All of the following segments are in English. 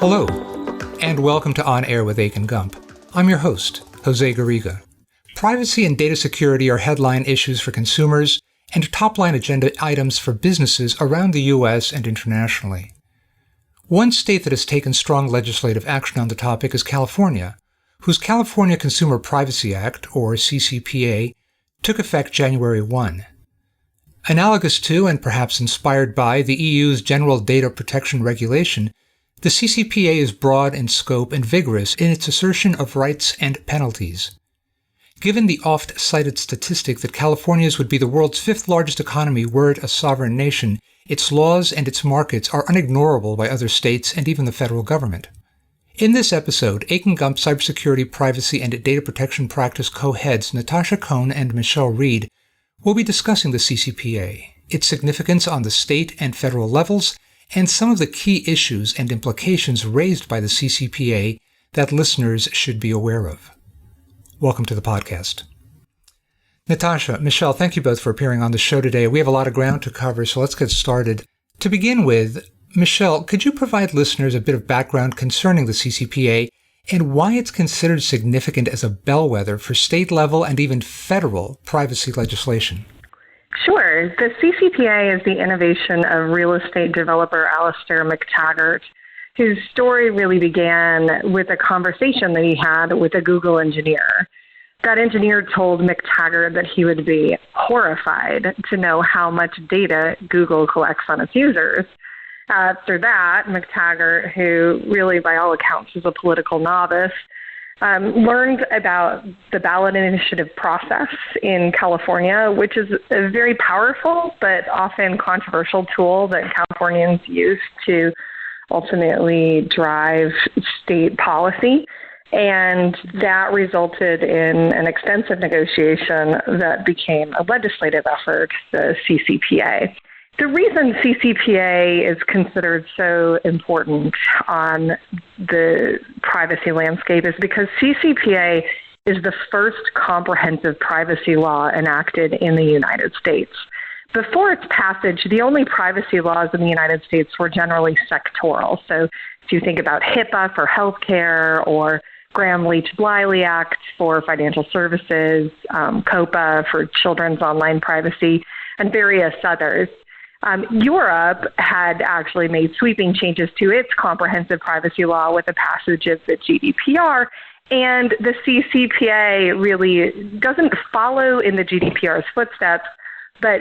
Hello, and welcome to On Air with Akin Gump. I'm your host, Jose Garriga. Privacy and data security are headline issues for consumers and top-line agenda items for businesses around the U.S. and internationally. One state that has taken strong legislative action on the topic is California, whose California Consumer Privacy Act, or CCPA, took effect January 1. Analogous to, and perhaps inspired by, the EU's General Data Protection Regulation, the CCPA is broad in scope and vigorous in its assertion of rights and penalties. Given the oft-cited statistic that California's would be the world's fifth largest economy were it a sovereign nation, its laws and its markets are unignorable by other states and even the federal government. In this episode, Akin Gump cybersecurity, privacy, and data protection practice co-heads Natasha Kohne and Reid will be discussing the CCPA, its significance on the state and federal levels, and some of the key issues and implications raised by the CCPA that listeners should be aware of. Welcome to the podcast. Natasha, Michelle, thank you both for appearing on the show today. We have a lot of ground to cover, so let's get started. To begin with, Michelle, could you provide listeners a bit of background concerning the CCPA and why it's considered significant as a bellwether for state-level and even federal privacy legislation? Sure. The CCPA is the innovation of real estate developer Alistair McTaggart, whose story really began with a conversation that he had with a Google engineer. That engineer told McTaggart that he would be horrified to know how much data Google collects on its users. After that, McTaggart, who really by all accounts is a political novice, learned about the ballot initiative process in California, which is a very powerful but often controversial tool that Californians use to ultimately drive state policy. And that resulted in an extensive negotiation that became a legislative effort, the CCPA. The reason CCPA is considered so important on the privacy landscape is because CCPA is the first comprehensive privacy law enacted in the United States. Before its passage, the only privacy laws in the United States were generally sectoral. So if you think about HIPAA for healthcare or Graham-Leach-Bliley Act for financial services, COPA for children's online privacy, and various others. Europe had actually made sweeping changes to its comprehensive privacy law with the passage of the GDPR, and the CCPA really doesn't follow in the GDPR's footsteps, but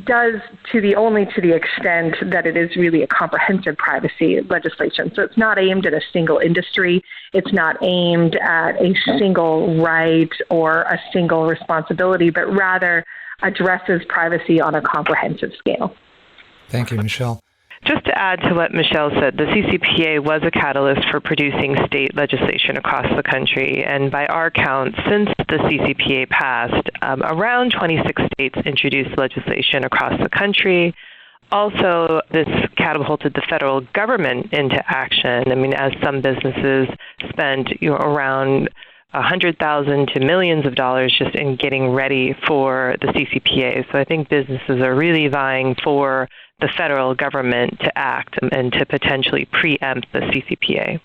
does to the extent that it is really a comprehensive privacy legislation. So it's not aimed at a single industry. It's not aimed at a single right or a single responsibility, but rather addresses privacy on a comprehensive scale. Thank you, Michelle. Just to add to what Michelle said, the CCPA was a catalyst for producing state legislation across the country. And by our count, since the CCPA passed, around 26 states introduced legislation across the country. Also, this catapulted the federal government into action. I mean, as some businesses spent around $100,000 to millions of dollars just in getting ready for the CCPA. So I think businesses are really vying for the federal government to act and to potentially preempt the CCPA.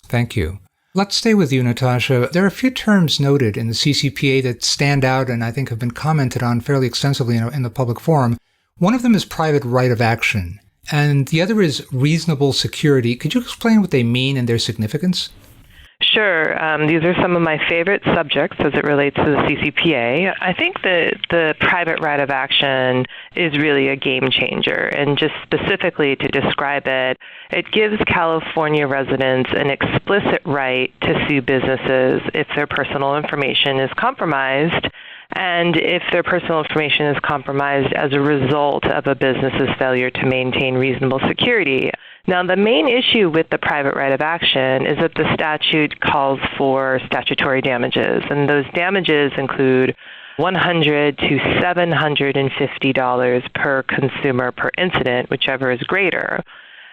Thank you. Let's stay with you, Natasha. There are a few terms noted in the CCPA that stand out and I think have been commented on fairly extensively in the public forum. One of them is private right of action, and the other is reasonable security. Could you explain what they mean and their significance? Sure. These are some of my favorite subjects as it relates to the CCPA. I think that the private right of action is really a game changer. And just specifically to describe it, it gives California residents an explicit right to sue businesses if their personal information is compromised, and if their personal information is compromised as a result of a business's failure to maintain reasonable security. Now, the main issue with the private right of action is that the statute calls for statutory damages, and those damages include $100 to $750 per consumer per incident, whichever is greater.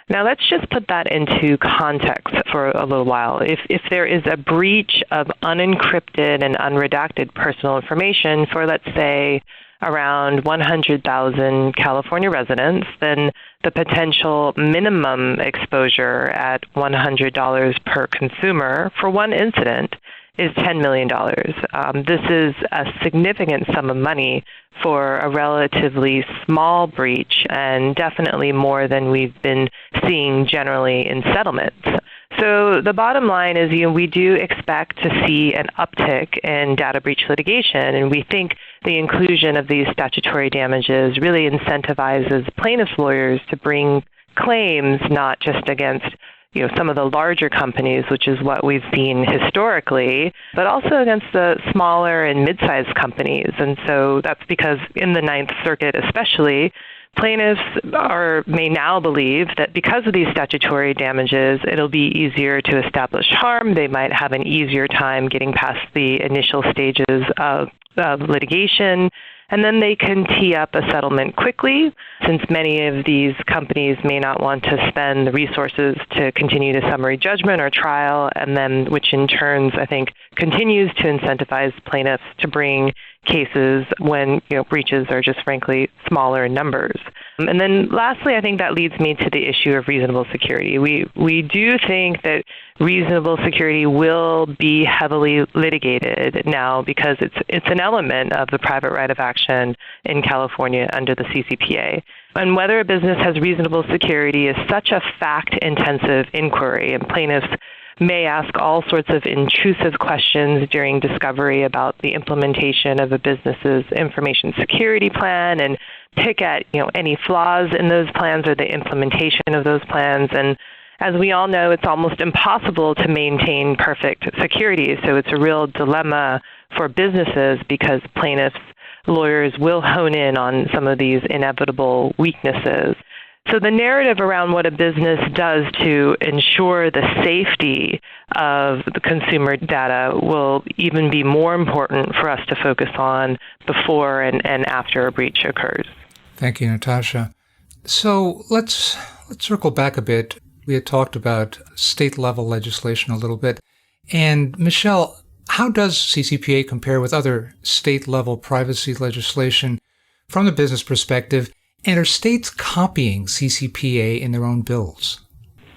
Now, let's just put that into context for a little while. If there is a breach of unencrypted and unredacted personal information for, let's say, around 100,000 California residents, then the potential minimum exposure at $100 per consumer for one incident is $10 million. This is a significant sum of money for a relatively small breach, and definitely more than we've been seeing generally in settlements. So the bottom line is, we do expect to see an uptick in data breach litigation, and we think the inclusion of these statutory damages really incentivizes plaintiffs' lawyers to bring claims not just against some of the larger companies, which is what we've seen historically, but also against the smaller and mid-sized companies. And so that's because in the Ninth Circuit especially, plaintiffs may now believe that because of these statutory damages, it'll be easier to establish harm. They might have an easier time getting past the initial stages of litigation, and then they can tee up a settlement quickly, since many of these companies may not want to spend the resources to continue to summary judgment or trial, and then which in turn, I think, continues to incentivize plaintiffs to bring cases when breaches are just frankly smaller in numbers. And then lastly, I think that leads me to the issue of reasonable security. We do think that reasonable security will be heavily litigated now because it's an element of the private right of action in California under the CCPA. And whether a business has reasonable security is such a fact-intensive inquiry, and plaintiffs may ask all sorts of intrusive questions during discovery about the implementation of a business's information security plan and pick at any flaws in those plans or the implementation of those plans. And as we all know, it's almost impossible to maintain perfect security. So it's a real dilemma for businesses because plaintiffs' lawyers will hone in on some of these inevitable weaknesses. So the narrative around what a business does to ensure the safety of the consumer data will even be more important for us to focus on before and after a breach occurs. Thank you, Natasha. So let's circle back a bit. We had talked about state-level legislation a little bit. And Michelle, how does CCPA compare with other state-level privacy legislation from the business perspective? And are states copying CCPA in their own bills?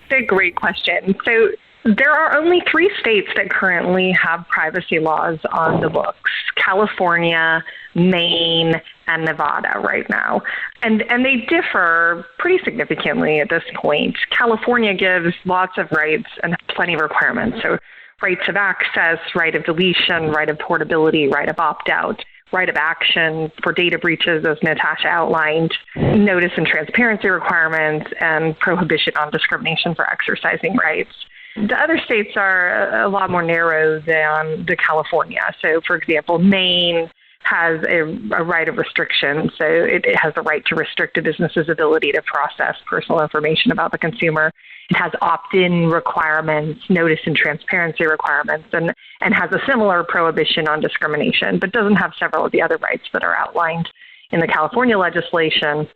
That's a great question. So there are only 3 states that currently have privacy laws on the books: California, Maine, and Nevada right now. And they differ pretty significantly at this point. California gives lots of rights and plenty of requirements. So rights of access, right of deletion, right of portability, right of opt-out, right of action for data breaches, as Natasha outlined, notice and transparency requirements, and prohibition on discrimination for exercising rights. The other states are a lot more narrow than the California. So, for example, Maine has a right of restriction. So it has the right to restrict a business's ability to process personal information about the consumer. It has opt-in requirements, notice and transparency requirements, and has a similar prohibition on discrimination, but doesn't have several of the other rights that are outlined in the California legislation,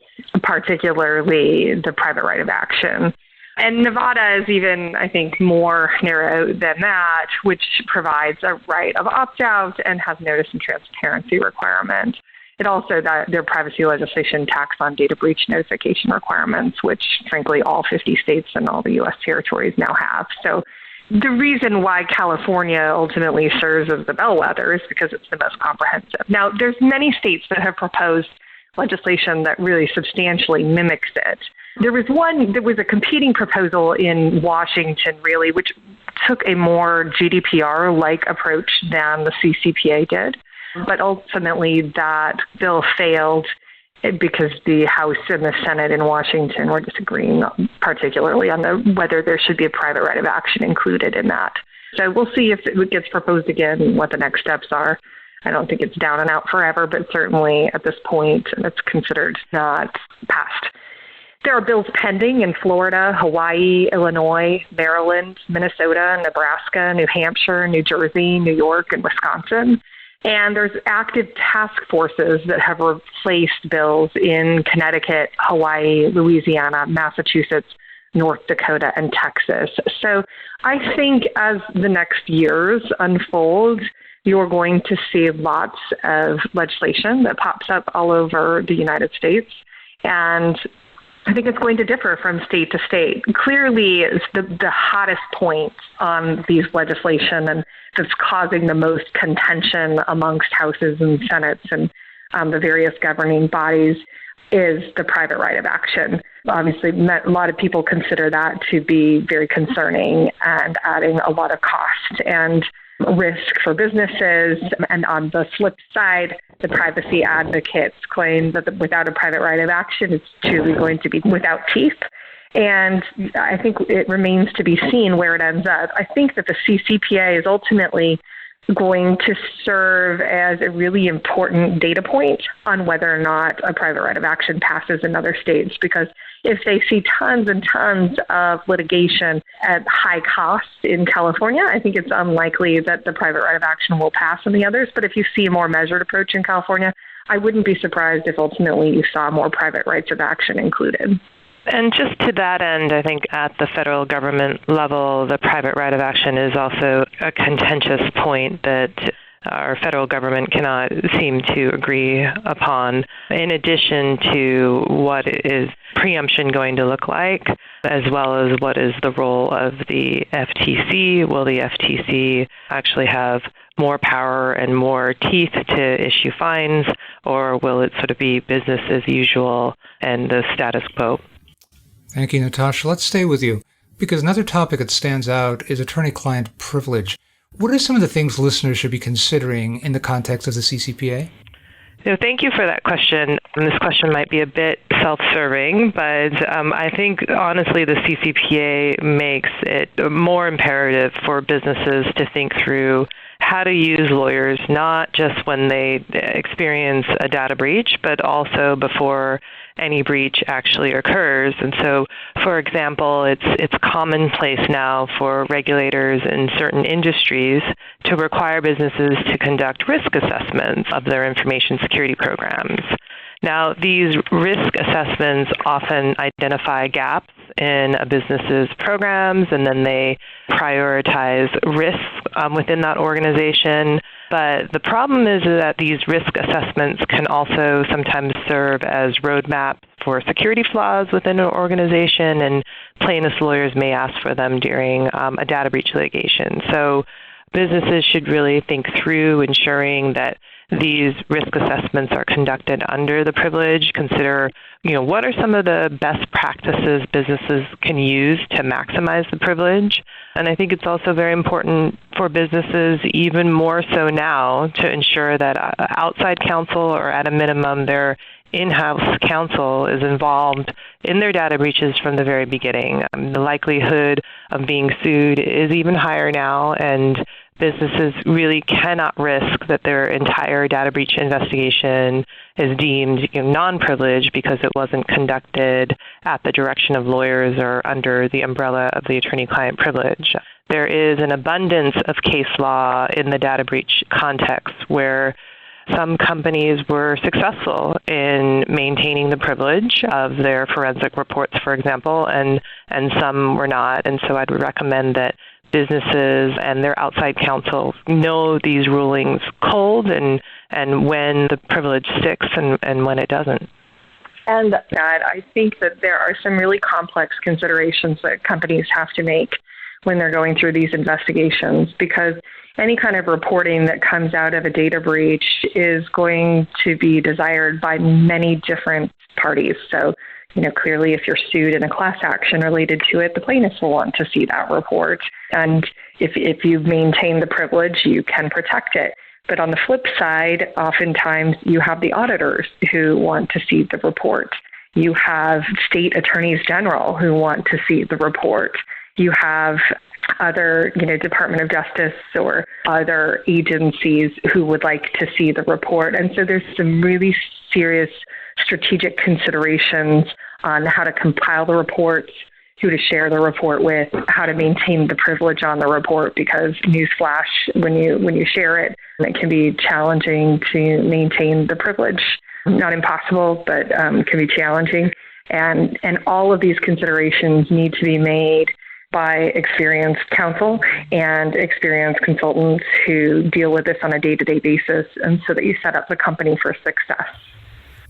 particularly the private right of action. And Nevada is even, I think, more narrow than that, which provides a right of opt-out and has notice and transparency requirements. It also, their privacy legislation tacks on data breach notification requirements, which, frankly, all 50 states and all the U.S. territories now have. So the reason why California ultimately serves as the bellwether is because it's the most comprehensive. Now, there's many states that have proposed legislation that really substantially mimics it. There was a competing proposal in Washington, really, which took a more GDPR-like approach than the CCPA did. But ultimately, that bill failed because the House and the Senate in Washington were disagreeing, particularly on whether there should be a private right of action included in that. So we'll see if it gets proposed again, what the next steps are. I don't think it's down and out forever, but certainly at this point, it's considered not passed. There are bills pending in Florida, Hawaii, Illinois, Maryland, Minnesota, Nebraska, New Hampshire, New Jersey, New York, and Wisconsin. And there's active task forces that have replaced bills in Connecticut, Hawaii, Louisiana, Massachusetts, North Dakota, and Texas. So I think as the next years unfold, you're going to see lots of legislation that pops up all over the United States. And I think it's going to differ from state to state. Clearly, the hottest point on these legislation and that's causing the most contention amongst houses and senates and the various governing bodies is the private right of action. Obviously, a lot of people consider that to be very concerning and adding a lot of cost and risk for businesses. And on the flip side, the privacy advocates claim that without a private right of action, it's truly going to be without teeth. And I think it remains to be seen where it ends up. I think that the CCPA is ultimately going to serve as a really important data point on whether or not a private right of action passes in other states, because if they see tons and tons of litigation at high cost in California, I think it's unlikely that the private right of action will pass in the others. But if you see a more measured approach in California, I wouldn't be surprised if ultimately you saw more private rights of action included. And just to that end, I think at the federal government level, the private right of action is also a contentious point that our federal government cannot seem to agree upon, in addition to what is preemption going to look like, as well as what is the role of the FTC. Will the FTC actually have more power and more teeth to issue fines, or will it sort of be business as usual and the status quo? Thank you, Natasha. Let's stay with you, because another topic that stands out is attorney-client privilege. What are some of the things listeners should be considering in the context of the CCPA? Thank you for that question. This question might be a bit self-serving, but I think, honestly, the CCPA makes it more imperative for businesses to think through how to use lawyers, not just when they experience a data breach, but also before any breach actually occurs. And so, for example, it's commonplace now for regulators in certain industries to require businesses to conduct risk assessments of their information security programs. Now, these risk assessments often identify gaps in a business's programs, and then they prioritize risks within that organization. But the problem is that these risk assessments can also sometimes serve as roadmaps for security flaws within an organization, and plaintiffs' lawyers may ask for them during a data breach litigation. So businesses should really think through ensuring that these risk assessments are conducted under the privilege. Consider, what are some of the best practices businesses can use to maximize the privilege? And I think it's also very important for businesses, even more so now, to ensure that outside counsel, or at a minimum, their in-house counsel is involved in their data breaches from the very beginning. The likelihood of being sued is even higher now, and businesses really cannot risk that their entire data breach investigation is deemed non-privileged because it wasn't conducted at the direction of lawyers or under the umbrella of the attorney-client privilege. There is an abundance of case law in the data breach context where some companies were successful in maintaining the privilege of their forensic reports, for example, and some were not. And so I'd recommend that businesses and their outside counsel know these rulings cold and when the privilege sticks and when it doesn't. And I think that there are some really complex considerations that companies have to make when they're going through these investigations, because any kind of reporting that comes out of a data breach is going to be desired by many different parties. So, clearly if you're sued in a class action related to it, the plaintiffs will want to see that report. And if you maintain the privilege, you can protect it. But on the flip side, oftentimes you have the auditors who want to see the report. You have state attorneys general who want to see the report. You have other, Department of Justice or other agencies who would like to see the report. And so there's some really serious strategic considerations on how to compile the reports, who to share the report with, how to maintain the privilege on the report, because newsflash, when you share it, it can be challenging to maintain the privilege. Not impossible, but can be challenging. And all of these considerations need to be made by experienced counsel and experienced consultants who deal with this on a day-to-day basis, and so that you set up the company for success.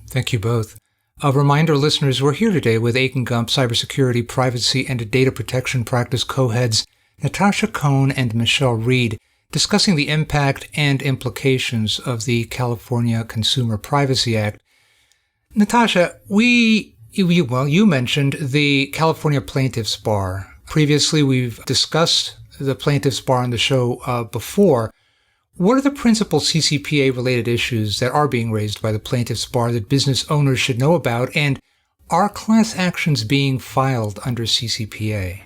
Thank you both. A reminder, listeners, we're here today with Akin Gump, cybersecurity, privacy, and data protection practice co-heads Natasha Kohne and Michelle Reid, discussing the impact and implications of the California Consumer Privacy Act. Natasha, you mentioned the California Plaintiffs Bar. Previously, we've discussed the Plaintiffs Bar on the show before. What are the principal CCPA-related issues that are being raised by the Plaintiffs Bar that business owners should know about, and are class actions being filed under CCPA?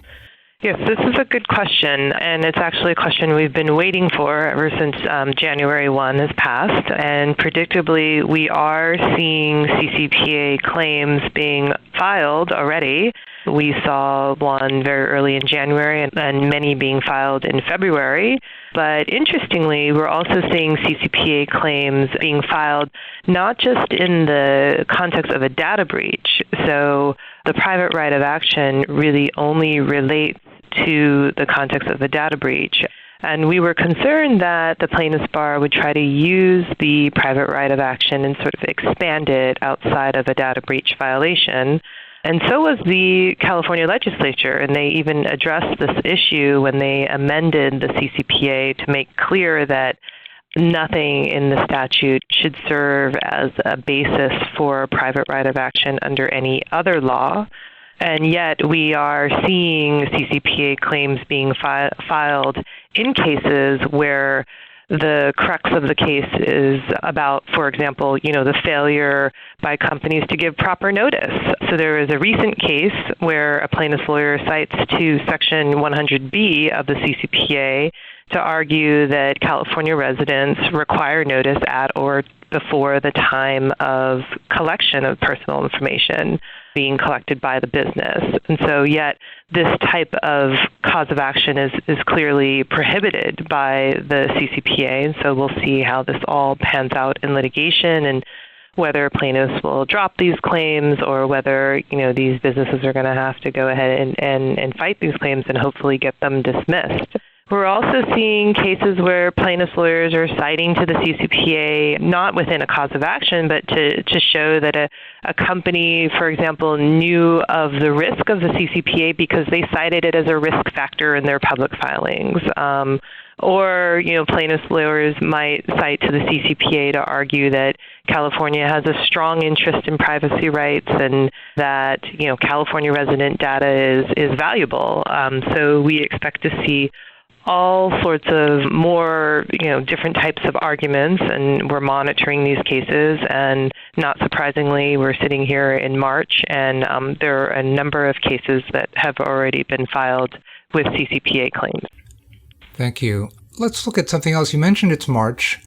Yes, this is a good question, and it's actually a question we've been waiting for ever since January 1 has passed. And predictably, we are seeing CCPA claims being filed already. We saw one very early in January and many being filed in February. But interestingly, we're also seeing CCPA claims being filed not just in the context of a data breach. So the private right of action really only relates to the context of the data breach. And we were concerned that the plaintiffs' bar would try to use the private right of action and sort of expand it outside of a data breach violation. And so was the California legislature, and they even addressed this issue when they amended the CCPA to make clear that nothing in the statute should serve as a basis for private right of action under any other law. And yet we are seeing CCPA claims being filed in cases where the crux of the case is about, for example, the failure by companies to give proper notice. So there is a recent case where a plaintiff's lawyer cites to Section 100B of the CCPA to argue that California residents require notice at or before the time of collection of personal information being collected by the business. And so yet this type of cause of action is clearly prohibited by the CCPA. And so we'll see how this all pans out in litigation and whether plaintiffs will drop these claims or whether, these businesses are going to have to go ahead and fight these claims and hopefully get them dismissed. We're also seeing cases where plaintiffs' lawyers are citing to the CCPA, not within a cause of action, but to show that a company, for example, knew of the risk of the CCPA because they cited it as a risk factor in their public filings. Or, plaintiffs' lawyers might cite to the CCPA to argue that California has a strong interest in privacy rights and that, California resident data is valuable. So we expect to see all sorts of more, different types of arguments, and we're monitoring these cases. And not surprisingly, we're sitting here in March, and there are a number of cases that have already been filed with CCPA claims. Thank you. Let's look at something else. You mentioned it's March.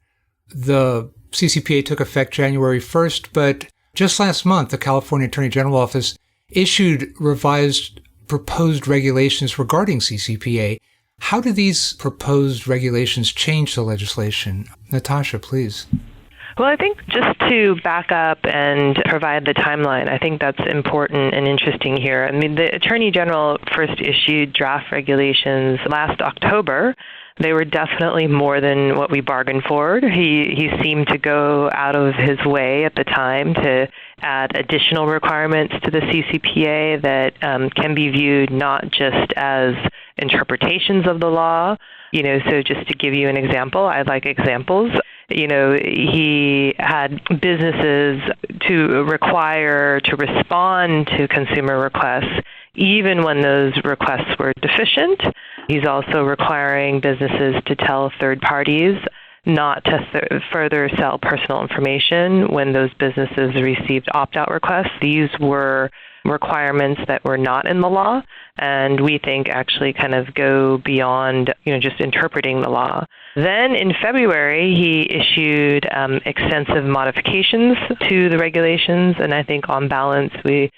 The CCPA took effect January 1st, but just last month, the California Attorney General Office issued revised proposed regulations regarding CCPA. How do these proposed regulations change the legislation? Natasha, please. Well, I think just to back up and provide the timeline, I think that's important and interesting here. I mean, the Attorney General first issued draft regulations last October. They were definitely more than what we bargained for. He seemed to go out of his way at the time to add additional requirements to the CCPA that can be viewed not just as interpretations of the law. So just to give you an example, I like examples. He had businesses to require to respond to consumer requests even when those requests were deficient. He's also requiring businesses to tell third parties not to further sell personal information when those businesses received opt-out requests. These were requirements that were not in the law, and we think actually kind of go beyond, just interpreting the law. Then in February, he issued extensive modifications to the regulations, and I think on balance, we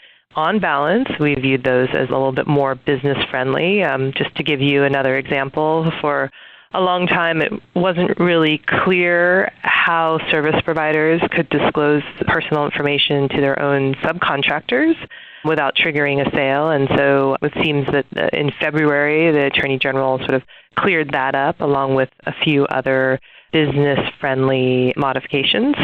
viewed those as a little bit more business-friendly. Just to give you another example, for a long time, it wasn't really clear how service providers could disclose personal information to their own subcontractors without triggering a sale. And so it seems that in February, the Attorney General sort of cleared that up along with a few other business-friendly modifications.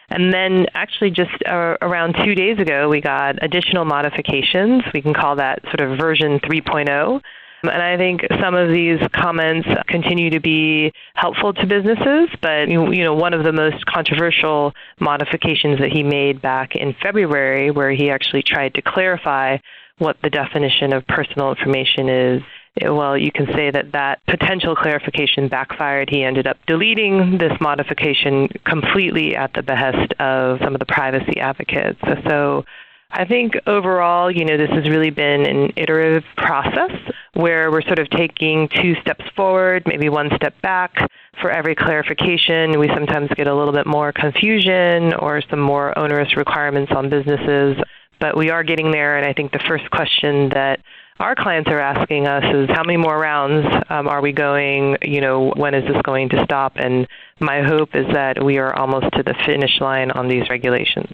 And then actually just around 2 days ago, we got additional modifications. We can call that sort of version 3.0. And I think some of these comments continue to be helpful to businesses, but one of the most controversial modifications that he made back in February, where he actually tried to clarify what the definition of personal information is, well, you can say that potential clarification backfired. He ended up deleting this modification completely at the behest of some of the privacy advocates. So I think overall, this has really been an iterative process where we're sort of taking 2 steps forward, maybe 1 step back for every clarification. We sometimes get a little bit more confusion or some more onerous requirements on businesses, but we are getting there. And I think the first question that our clients are asking us is, how many more rounds are we going? When is this going to stop? And my hope is that we are almost to the finish line on these regulations.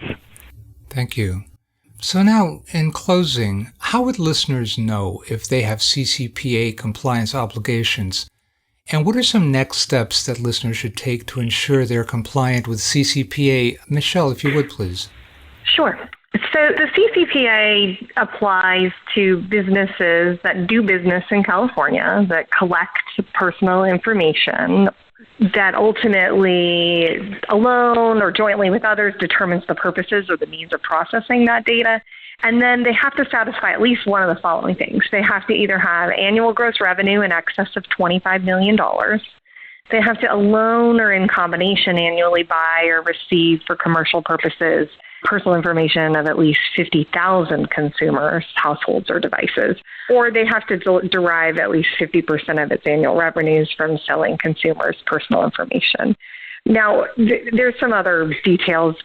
Thank you. So now, in closing, how would listeners know if they have CCPA compliance obligations? And what are some next steps that listeners should take to ensure they're compliant with CCPA? Michelle, if you would, please. Sure. So the CCPA applies to businesses that do business in California, that collect personal information, that ultimately, alone or jointly with others, determines the purposes or the means of processing that data. And then they have to satisfy at least one of the following things. They have to either have annual gross revenue in excess of $25 million. They have to alone or in combination annually buy or receive for commercial purposes personal information of at least 50,000 consumers, households, or devices. Or they have to derive at least 50% of its annual revenues from selling consumers' personal information. Now, there's some other details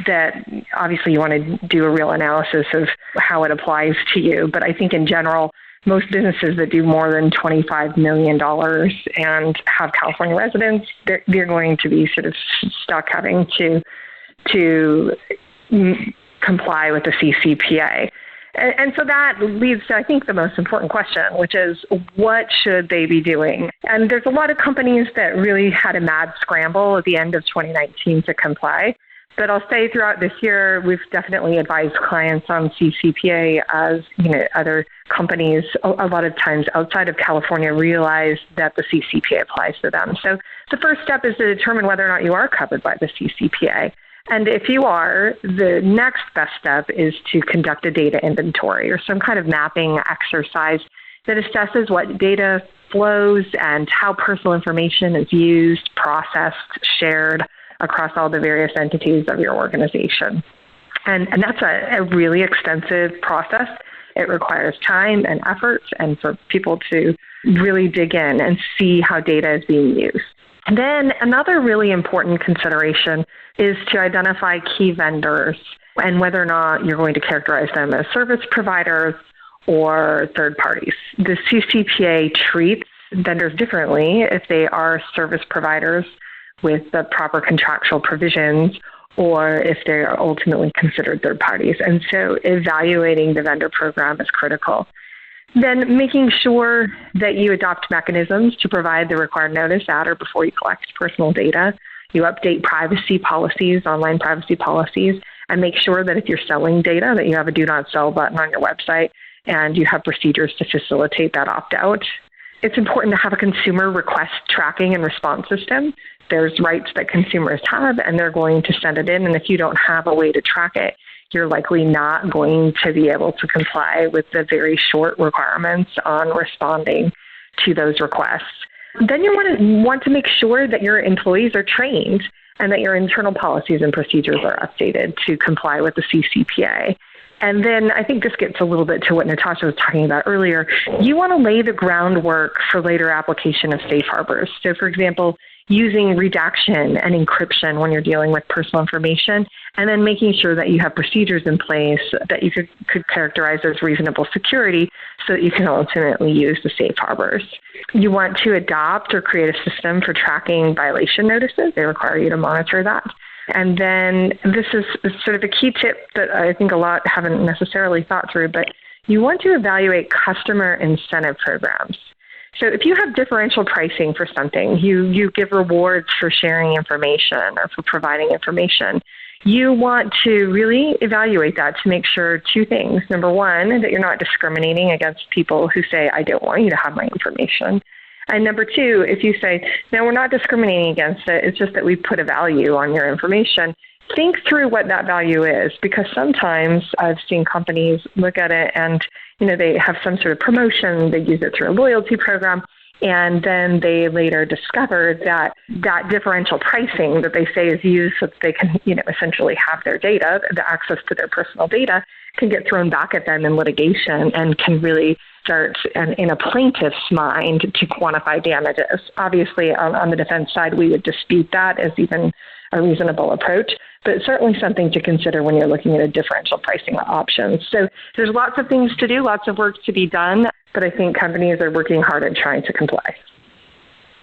that obviously you want to do a real analysis of how it applies to you. But I think in general, most businesses that do more than $25 million and have California residents, they're going to be sort of stuck having to comply with the CCPA. And so that leads to, I think, the most important question, which is, what should they be doing? And there's a lot of companies that really had a mad scramble at the end of 2019 to comply. But I'll say throughout this year, we've definitely advised clients on CCPA as, other companies a lot of times outside of California realize that the CCPA applies to them. So the first step is to determine whether or not you are covered by the CCPA. And if you are, the next best step is to conduct a data inventory or some kind of mapping exercise that assesses what data flows and how personal information is used, processed, shared across all the various entities of your organization. And that's a really extensive process. It requires time and effort and for people to really dig in and see how data is being used. And then another really important consideration is to identify key vendors and whether or not you're going to characterize them as service providers or third parties. The CCPA treats vendors differently if they are service providers with the proper contractual provisions or if they are ultimately considered third parties. And so evaluating the vendor program is critical. Then making sure that you adopt mechanisms to provide the required notice at or before you collect personal data. You update privacy policies, online privacy policies, and make sure that if you're selling data, that you have a do not sell button on your website and you have procedures to facilitate that opt-out. It's important to have a consumer request tracking and response system. There's rights that consumers have, and they're going to send it in. And if you don't have a way to track it, you're likely not going to be able to comply with the very short requirements on responding to those requests. Then you want to make sure that your employees are trained and that your internal policies and procedures are updated to comply with the CCPA. And then I think this gets a little bit to what Natasha was talking about earlier. You want to lay the groundwork for later application of safe harbors. So, for example, using redaction and encryption when you're dealing with personal information, and then making sure that you have procedures in place that you could characterize as reasonable security so that you can ultimately use the safe harbors. You want to adopt or create a system for tracking violation notices. They require you to monitor that. And then this is sort of a key tip that I think a lot haven't necessarily thought through, but you want to evaluate customer incentive programs. So if you have differential pricing for something, you give rewards for sharing information or for providing information, you want to really evaluate that to make sure two things. Number one, that you're not discriminating against people who say, I don't want you to have my information. And number two, if you say, no, we're not discriminating against it, it's just that we put a value on your information, think through what that value is, because sometimes I've seen companies look at it and, they have some sort of promotion, they use it through a loyalty program, and then they later discover that that differential pricing that they say is used so that they can, essentially have their data, the access to their personal data, can get thrown back at them in litigation and can really start in a plaintiff's mind to quantify damages. Obviously, on the defense side, we would dispute that as even a reasonable approach, but it's certainly something to consider when you're looking at a differential pricing options. So there's lots of things to do, lots of work to be done, but I think companies are working hard at trying to comply.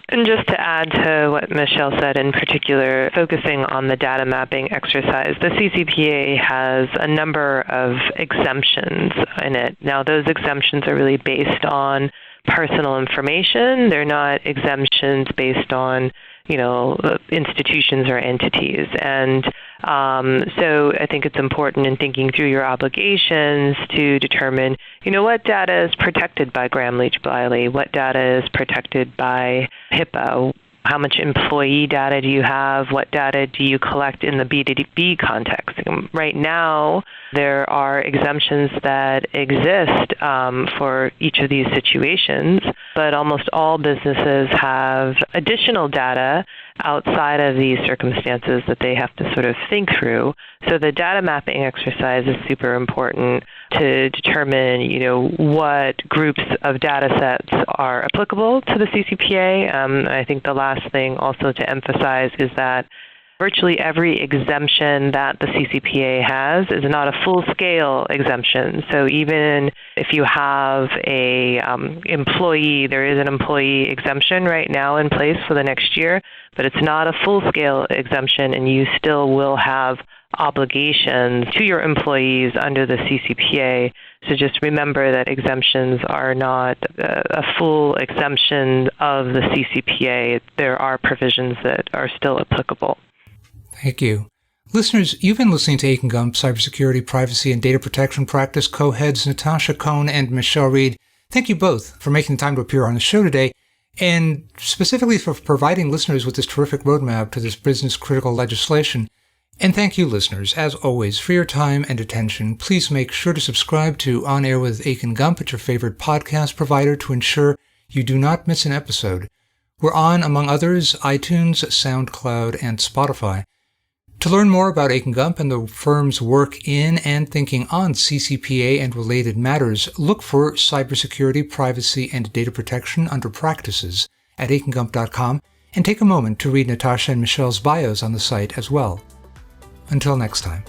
And just to add to what Michelle said, in particular, focusing on the data mapping exercise, the CCPA has a number of exemptions in it. Now, those exemptions are really based on personal information. They're not exemptions based on institutions or entities. And so I think it's important in thinking through your obligations to determine, what data is protected by Gramm-Leach-Bliley, what data is protected by HIPAA, how much employee data do you have, what data do you collect in the B2B context. Right now, there are exemptions that exist for each of these situations, but almost all businesses have additional data outside of these circumstances that they have to sort of think through. So the data mapping exercise is super important to determine, what groups of data sets are applicable to the CCPA. I think the last thing also to emphasize is that virtually every exemption that the CCPA has is not a full-scale exemption. So even if you have a employee, there is an employee exemption right now in place for the next year, but it's not a full-scale exemption, and you still will have obligations to your employees under the CCPA. So just remember that exemptions are not a full exemption of the CCPA. There are provisions that are still applicable. Thank you. Listeners, you've been listening to Akin Gump, Cybersecurity, Privacy, and Data Protection Practice co-heads Natasha, Kohne, and Michelle Reid. Thank you both for making the time to appear on the show today, and specifically for providing listeners with this terrific roadmap to this business-critical legislation. And thank you, listeners, as always, for your time and attention. Please make sure to subscribe to On Air with Akin Gump at your favorite podcast provider to ensure you do not miss an episode. We're on, among others, iTunes, SoundCloud, and Spotify. To learn more about Akin Gump and the firm's work in and thinking on CCPA and related matters, look for cybersecurity, privacy, and data protection under practices at akingump.com, and take a moment to read Natasha and Michelle's bios on the site as well. Until next time.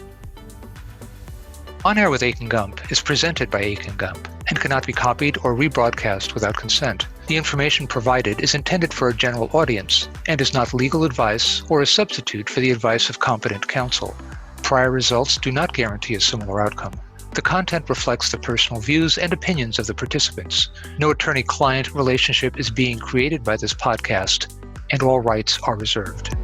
On Air with Akin Gump is presented by Akin Gump and cannot be copied or rebroadcast without consent. The information provided is intended for a general audience and is not legal advice or a substitute for the advice of competent counsel. Prior results do not guarantee a similar outcome. The content reflects the personal views and opinions of the participants. No attorney-client relationship is being created by this podcast, and all rights are reserved.